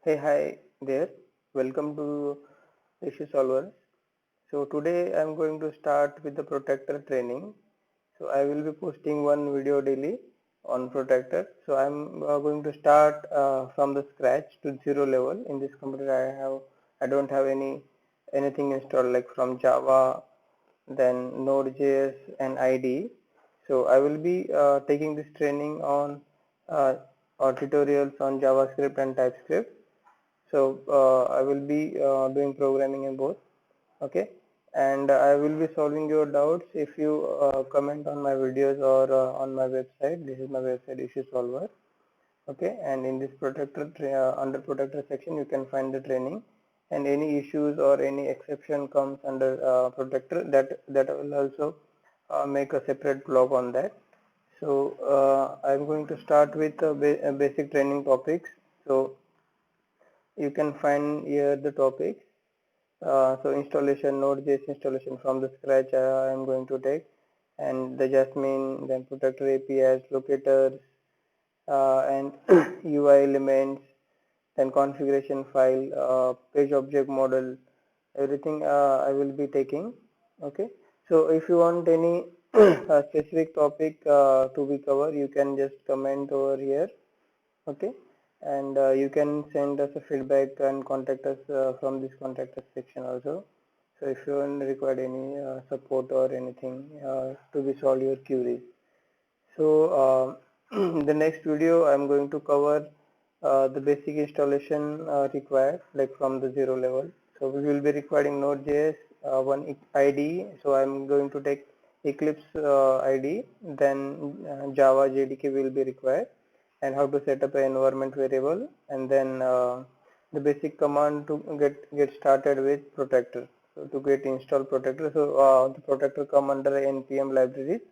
Hey, hi there. Welcome to Issue Solver. So today I'm going to start with the Protractor training. So I will be posting one video daily on Protractor. So I'm going to start from the scratch to zero level. In this computer I don't have anything installed like from Java, then Node.js and IDE. So I will be taking this training on or tutorials on JavaScript and TypeScript. So I will be doing programming in both. Okay, and I will be solving your doubts if you comment on my videos or on my website. This is my website, Issue Solver. Okay, and in this under Protractor section you can find the training, and any issues or any exception comes under Protractor, that will also make a separate blog on that. So I'm going to start with basic training topics. So you can find here the topics. So installation, Node.js installation from the scratch I am going to take, and the Jasmine, then Protractor APIs, locators, and UI elements, then configuration file, page object model, everything I will be taking. Okay, so if you want any specific topic to be covered, you can just comment over here. Okay, and you can send us a feedback and contact us from this contact us section also. So if you require any support or anything to be solve your queries. So in the next video I am going to cover the basic installation required, like from the zero level. So we will be requiring Node.js, one IDE. So I am going to take Eclipse IDE, then Java JDK will be required, and how to set up an environment variable, and then the basic command to get started with Protractor. So to get install Protractor, so the Protractor come under npm libraries.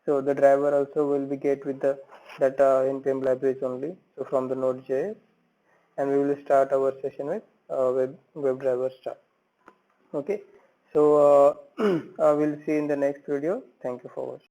So the driver also will be get with the data npm libraries only. So from the Node.js, and we will start our session with web driver start. Okay. So we'll see in the next video. Thank you for watching.